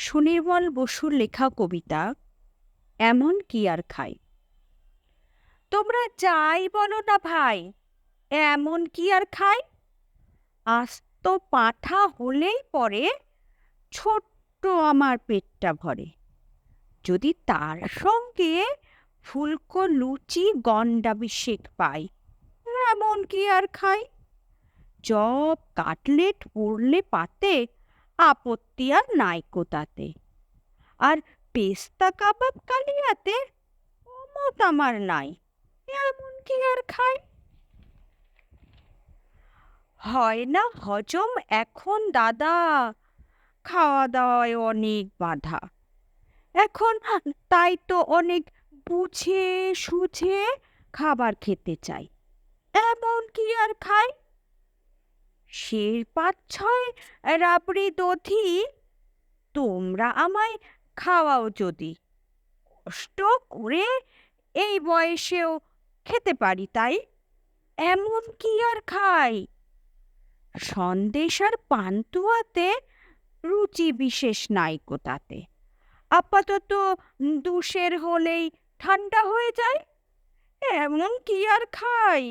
সুনির্মল বসুর লেখা কবিতা এমন কি আর খাই। তোমরা যাই বলো না ভাই, এমন কি আর খাই। আস্ত পাঁঠা হলেই পরে ছোট্ট আমার পেটটা ভরে। যদি তার সঙ্গে ফুলকো লুচি গন্ডাভিষেক পাই, এমন কি আর খাই। চপ কাটলেট পড়লে পাতে, আপত্তি আর নাইকো তাতে। আর পেস্তা কাবাব কালিয়াতে অমত আমার নাই, এমন কি আর খাই। হয় না হজম এখন দাদা, খাওয়া দাওয়ায় অনেক বাধা। এখন তাই তো অনেক বুঝে সুঝে খাবার খেতে চাই, এমন কি আর খাই। সের ৫-৬ রাবড়ি দধি তোমরা আমায় খাওয়াও যদি, কষ্ট করে এই বয়সেও খেতে পারি তাই, এমন কি আর খাই। সন্দেশ আর পান্তুয়াতে রুচি বিশেষ নাইকো তাতে। আপাতত ২ সের হলেই ঠান্ডা হয়ে যায়, এমন কি আর খাই।